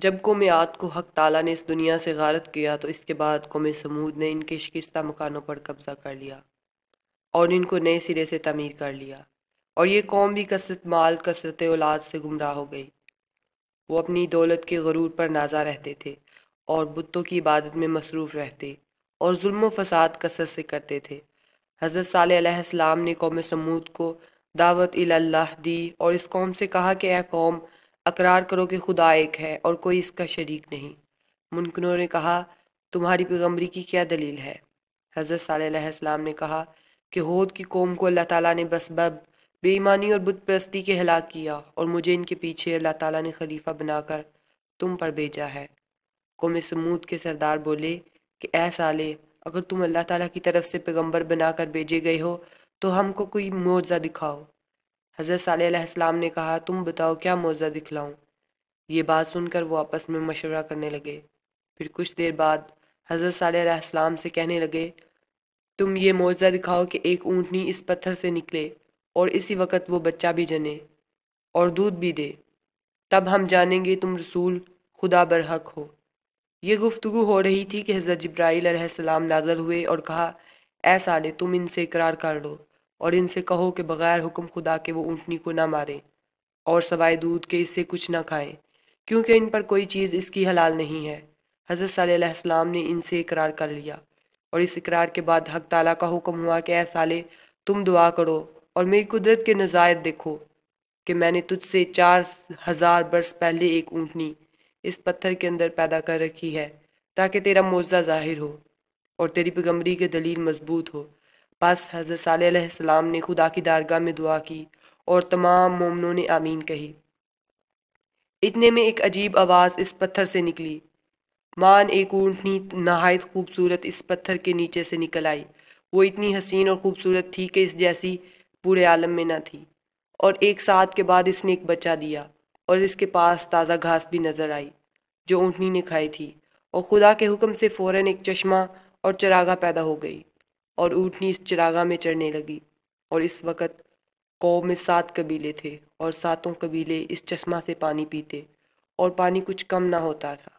جب قوم عاد کو حق تعالیٰ نے اس دنیا سے غارت کیا تو اس کے بعد قوم سمود نے ان کے شکستہ مکانوں پر قبضہ کر لیا اور ان کو نئے سرے سے تعمیر کر لیا، اور یہ قوم بھی کثرت مال کثرت اولاد سے گمراہ ہو گئی۔ وہ اپنی دولت کے غرور پر نازا رہتے تھے اور بتوں کی عبادت میں مصروف رہتے اور ظلم و فساد کثرت سے کرتے تھے۔ حضرت صالح علیہ السلام نے قوم سمود کو دعوت اللہ دی اور اس قوم سے کہا کہ اے قوم، اقرار کرو کہ خدا ایک ہے اور کوئی اس کا شریک نہیں۔ منکروں نے کہا، تمہاری پیغمبری کی کیا دلیل ہے؟ حضرت صالح علیہ السلام نے کہا کہ ہود کی قوم کو اللہ تعالیٰ نے بسبب بے ایمانی اور بت پرستی کے ہلاک کیا، اور مجھے ان کے پیچھے اللہ تعالیٰ نے خلیفہ بنا کر تم پر بھیجا ہے۔ قوم سمود کے سردار بولے کہ اے صالح، اگر تم اللہ تعالیٰ کی طرف سے پیغمبر بنا کر بھیجے گئے ہو تو ہم کو کوئی معجزہ دکھاؤ۔ حضرت صالح علیہ السلام نے کہا، تم بتاؤ کیا معجزہ دکھلاؤں؟ یہ بات سن کر وہ آپس میں مشورہ کرنے لگے۔ پھر کچھ دیر بعد حضرت صالح علیہ السلام سے کہنے لگے، تم یہ معجزہ دکھاؤ کہ ایک اونٹنی اس پتھر سے نکلے اور اسی وقت وہ بچہ بھی جنے اور دودھ بھی دے، تب ہم جانیں گے تم رسول خدا برحق ہو۔ یہ گفتگو ہو رہی تھی کہ حضرت جبرائیل علیہ السلام نازل ہوئے اور کہا، اے صالح، تم ان سے اقرار کر لو اور ان سے کہو کہ بغیر حکم خدا کے وہ اونٹنی کو نہ ماریں اور سوائے دودھ کے اس سے کچھ نہ کھائیں، کیونکہ ان پر کوئی چیز اس کی حلال نہیں ہے۔ حضرت صالح علیہ السلام نے ان سے اقرار کر لیا، اور اس اقرار کے بعد حق تعالیٰ کا حکم ہوا کہ اے صالح، تم دعا کرو اور میری قدرت کے نظائر دیکھو کہ میں نے تجھ سے 4000 برس پہلے ایک اونٹنی اس پتھر کے اندر پیدا کر رکھی ہے تاکہ تیرا معجزہ ظاہر ہو اور تیری پیغمبری کی دلیل مضبوط ہو۔ بس حضرت صالح علیہ السلام نے خدا کی دارگاہ میں دعا کی اور تمام مومنوں نے آمین کہی۔ اتنے میں ایک عجیب آواز اس پتھر سے نکلی، مان ایک اونٹنی نہایت خوبصورت اس پتھر کے نیچے سے نکل آئی۔ وہ اتنی حسین اور خوبصورت تھی کہ اس جیسی پورے عالم میں نہ تھی، اور ایک ساتھ کے بعد اس نے ایک بچہ دیا، اور اس کے پاس تازہ گھاس بھی نظر آئی جو اونٹنی نے کھائی تھی، اور خدا کے حکم سے فوراً ایک چشمہ اور چراگاہ پیدا ہو گئی، اور اونٹنی اس چراگاہ میں چرنے لگی۔ اور اس وقت قوم میں 7 قبیلے تھے، اور 7 قبیلے اس چشمہ سے پانی پیتے، اور پانی کچھ کم نہ ہوتا تھا۔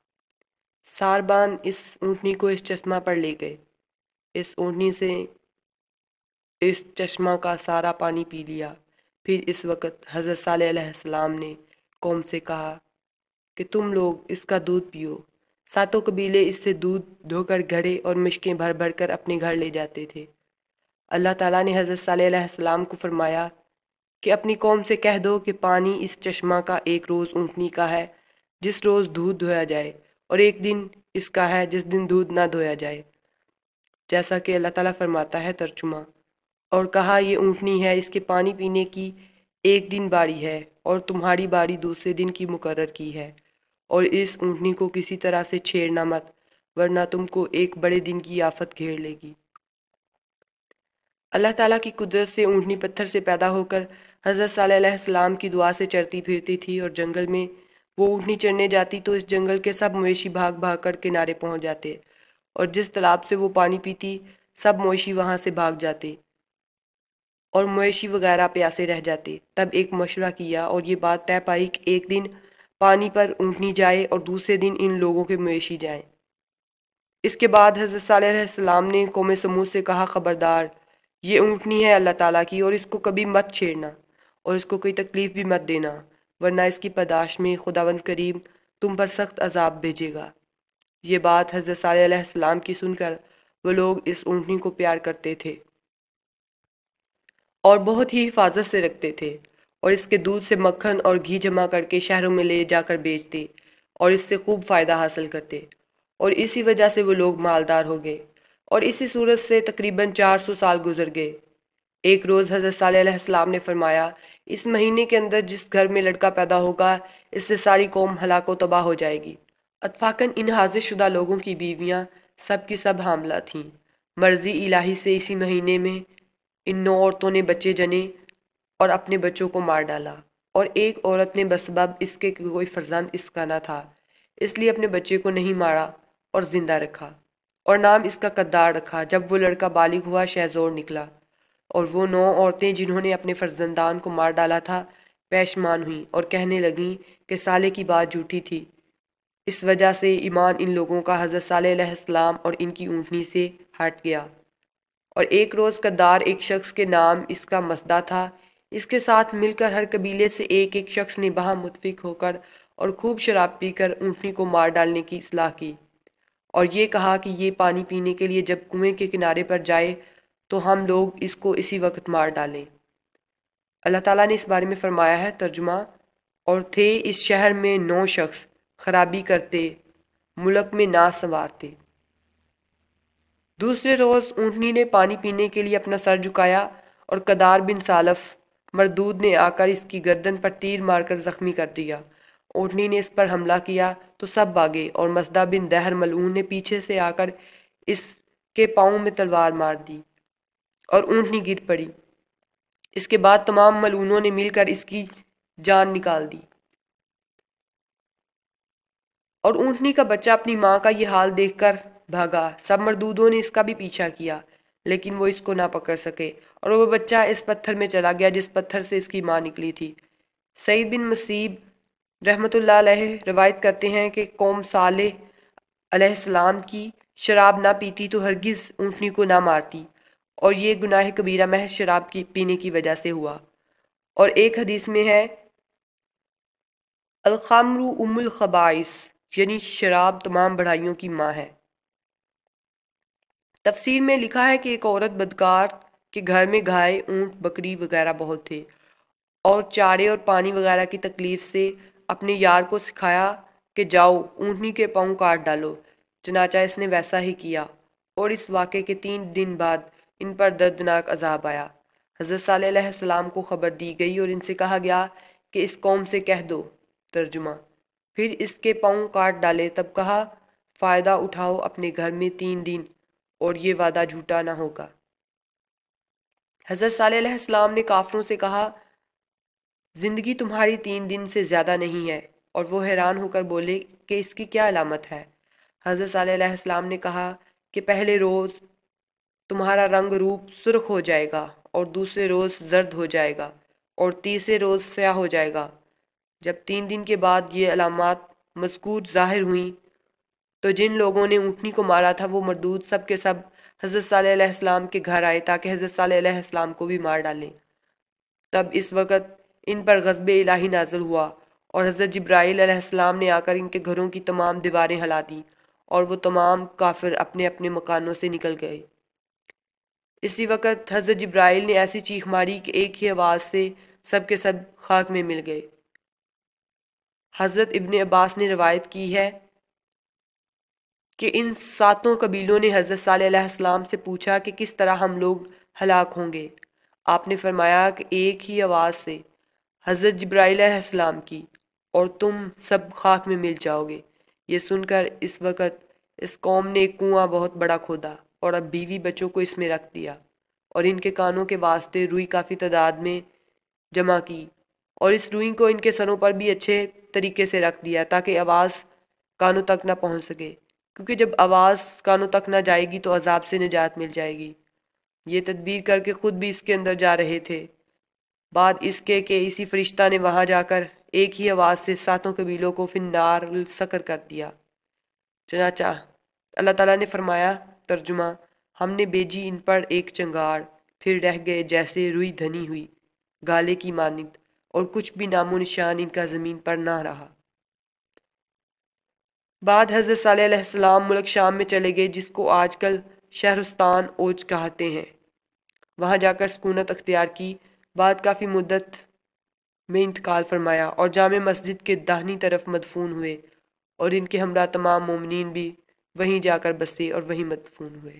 ساربان اس اونٹنی کو اس چشمہ پر لے گئے، اس اونٹنی سے اس چشمہ کا سارا پانی پی لیا۔ پھر اس وقت حضرت صالح علیہ السلام نے قوم سے کہا کہ تم لوگ اس کا دودھ پیو۔ 7 قبیلے اس سے دودھ دھو کر گھڑے اور مشکیں بھر بھر کر اپنے گھر لے جاتے تھے۔ اللہ تعالیٰ نے حضرت صالح علیہ السلام کو فرمایا کہ اپنی قوم سے کہہ دو کہ پانی اس چشمہ کا ایک روز اونٹنی کا ہے جس روز دودھ دھویا جائے، اور ایک دن اس کا ہے جس دن دودھ نہ دھویا جائے، جیسا کہ اللہ تعالیٰ فرماتا ہے۔ ترجمہ: اور کہا، یہ اونٹنی ہے، اس کے پانی پینے کی ایک دن باری ہے اور تمہاری باری دوسرے دن کی مقرر کی ہے، اور اس اونٹنی کو کسی طرح سے چھیڑنا مت، ورنہ تم کو ایک بڑے دن کی آفت گھیر لے گی۔ اللہ تعالیٰ کی قدرت سے اونٹنی پتھر سے پیدا ہو کر حضرت صالح علیہ السلام کی دعا سے چرتی پھرتی تھی، اور جنگل میں وہ اونٹنی چرنے جاتی تو اس جنگل کے سب مویشی بھاگ بھاگ کر کنارے پہنچ جاتے، اور جس تالاب سے وہ پانی پیتی سب مویشی وہاں سے بھاگ جاتے اور مویشی وغیرہ پیاسے رہ جاتے۔ تب ایک مشورہ کیا اور یہ بات طے پائی کہ ایک دن پانی پر اونٹنی جائے اور دوسرے دن ان لوگوں کے مویشی جائیں۔ اس کے بعد حضرت صالح علیہ السلام نے قوم سمود سے کہا، خبردار، یہ اونٹنی ہے اللہ تعالیٰ کی، اور اس کو کبھی مت چھیڑنا اور اس کو کوئی تکلیف بھی مت دینا، ورنہ اس کی پاداش میں خداوند کریم تم پر سخت عذاب بھیجے گا۔ یہ بات حضرت صالح علیہ السلام کی سن کر وہ لوگ اس اونٹنی کو پیار کرتے تھے اور بہت ہی حفاظت سے رکھتے تھے، اور اس کے دودھ سے مکھن اور گھی جمع کر کے شہروں میں لے جا کر بیچتے اور اس سے خوب فائدہ حاصل کرتے، اور اسی وجہ سے وہ لوگ مالدار ہو گئے، اور اسی صورت سے تقریباً 400 سال گزر گئے۔ ایک روز حضرت صالح علیہ السلام نے فرمایا، اس مہینے کے اندر جس گھر میں لڑکا پیدا ہوگا اس سے ساری قوم ہلاک و تباہ ہو جائے گی۔ اتفاقاً ان حاضر شدہ لوگوں کی بیویاں سب کی سب حاملہ تھیں۔ مرضی الہی سے اسی مہینے میں ان 9 عورتوں نے بچے جنے اور اپنے بچوں کو مار ڈالا، اور ایک عورت نے بسبب اس کے کہ کوئی فرزند اس کا نہ تھا اس لیے اپنے بچے کو نہیں مارا اور زندہ رکھا، اور نام اس کا قدار رکھا۔ جب وہ لڑکا بالغ ہوا، شہزور نکلا، اور وہ 9 عورتیں جنہوں نے اپنے فرزندان کو مار ڈالا تھا پشیمان ہوئیں اور کہنے لگیں کہ سالے کی بات جھوٹی تھی، اس وجہ سے ایمان ان لوگوں کا حضرت صالح علیہ السلام اور ان کی اونٹنی سے ہٹ گیا۔ اور ایک روز قدار ایک شخص کے نام اس کا مسدہ تھا، اس کے ساتھ مل کر ہر قبیلے سے ایک ایک شخص نے باہم متفق ہو کر اور خوب شراب پی کر اونٹنی کو مار ڈالنے کی اصلاح کی، اور یہ کہا کہ یہ پانی پینے کے لیے جب کنویں کے کنارے پر جائے تو ہم لوگ اس کو اسی وقت مار ڈالیں۔ اللہ تعالیٰ نے اس بارے میں فرمایا ہے، ترجمہ: اور تھے اس شہر میں 9 شخص خرابی کرتے، ملک میں ناز سنوار تھے۔ دوسرے روز اونٹنی نے پانی پینے کے لیے اپنا سر جھکایا اور قدار بن سالف مردود نے آ کر اس کی گردن پر تیر مار کر زخمی کر دیا۔ اونٹنی نے اس پر حملہ کیا تو سب بھاگے، اور مسدہ بن دہر ملعون نے پیچھے سے آ کر اس کے پاؤں میں تلوار مار دی اور اونٹنی گر پڑی۔ اس کے بعد تمام ملعونوں نے مل کر اس کی جان نکال دی، اور اونٹنی کا بچہ اپنی ماں کا یہ حال دیکھ کر بھاگا۔ سب مردودوں نے اس کا بھی پیچھا کیا، لیکن وہ اس کو نہ پکڑ سکے، اور وہ بچہ اس پتھر میں چلا گیا جس پتھر سے اس کی ماں نکلی تھی۔ سعید بن مسیب رحمۃ اللہ علیہ روایت کرتے ہیں کہ قوم صالح علیہ السلام کی شراب نہ پیتی تو ہرگز اونٹنی کو نہ مارتی، اور یہ گناہ کبیرہ محض شراب کی پینے کی وجہ سے ہوا۔ اور ایک حدیث میں ہے، الخمر ام الخبائث، یعنی شراب تمام بڑھائیوں کی ماں ہے۔ تفسیر میں لکھا ہے کہ ایک عورت بدکار کے گھر میں گائے، اونٹ، بکری وغیرہ بہت تھے، اور چارے اور پانی وغیرہ کی تکلیف سے اپنے یار کو سکھایا کہ جاؤ اونٹنی کے پاؤں کاٹ ڈالو۔ چنانچہ اس نے ویسا ہی کیا، اور اس واقعے کے 3 دن بعد ان پر دردناک عذاب آیا۔ حضرت صالح علیہ السلام کو خبر دی گئی اور ان سے کہا گیا کہ اس قوم سے کہہ دو، ترجمہ: پھر اس کے پاؤں کاٹ ڈالے۔ تب کہا، فائدہ اٹھاؤ اپنے گھر میں 3 دن، اور یہ وعدہ جھوٹا نہ ہوگا۔ حضرت صالح علیہ السلام نے کافروں سے کہا، زندگی تمہاری 3 دن سے زیادہ نہیں ہے، اور وہ حیران ہو کر بولے کہ اس کی کیا علامت ہے؟ حضرت صالح علیہ السلام نے کہا کہ پہلے روز تمہارا رنگ روپ سرخ ہو جائے گا، اور دوسرے روز زرد ہو جائے گا، اور تیسرے روز سیاہ ہو جائے گا۔ جب 3 دن کے بعد یہ علامات مذکور ظاہر ہوئیں تو جن لوگوں نے اونٹنی کو مارا تھا وہ مردود سب کے سب حضرت صالح علیہ السلام کے گھر آئے تاکہ حضرت صالح علیہ السلام کو بھی مار ڈالیں۔ تب اس وقت ان پر غضب الہی نازل ہوا، اور حضرت جبرائیل علیہ السلام نے آ کر ان کے گھروں کی تمام دیواریں ہلا دیں، اور وہ تمام کافر اپنے اپنے مکانوں سے نکل گئے۔ اسی وقت حضرت جبرائیل نے ایسی چیخ ماری کہ ایک ہی آواز سے سب کے سب خاک میں مل گئے۔ حضرت ابن عباس نے روایت کی ہے کہ ان 7 قبیلوں نے حضرت صالح علیہ السلام سے پوچھا کہ کس طرح ہم لوگ ہلاک ہوں گے؟ آپ نے فرمایا کہ ایک ہی آواز سے، حضرت جبرائیل علیہ السلام کی، اور تم سب خاک میں مل جاؤ گے۔ یہ سن کر اس وقت اس قوم نے ایک کنواں بہت بڑا کھودا، اور اب بیوی بچوں کو اس میں رکھ دیا، اور ان کے کانوں کے واسطے روئی کافی تعداد میں جمع کی، اور اس روئی کو ان کے سروں پر بھی اچھے طریقے سے رکھ دیا تاکہ آواز کانوں تک نہ پہنچ سکے، کیونکہ جب آواز کانوں تک نہ جائے گی تو عذاب سے نجات مل جائے گی۔ یہ تدبیر کر کے خود بھی اس کے اندر جا رہے تھے، بعد اس کے کہ اسی فرشتہ نے وہاں جا کر ایک ہی آواز سے 7 قبیلوں کو فی النار السقر کر دیا۔ چنانچہ اللہ تعالیٰ نے فرمایا، ترجمہ: ہم نے بھیجی ان پر ایک چنگاڑ، پھر رہ گئے جیسے روئی دھنی ہوئی گالے کی مانند، اور کچھ بھی نام و نشان ان کا زمین پر نہ رہا۔ بعد حضرت صالح علیہ السلام ملک شام میں چلے گئے جس کو آج کل شہرستان اوج کہتے ہیں، وہاں جا کر سکونت اختیار کی، بعد کافی مدت میں انتقال فرمایا، اور جامع مسجد کے داہنی طرف مدفون ہوئے، اور ان کے ہمراہ تمام مومنین بھی وہیں جا کر بسے اور وہیں مدفون ہوئے۔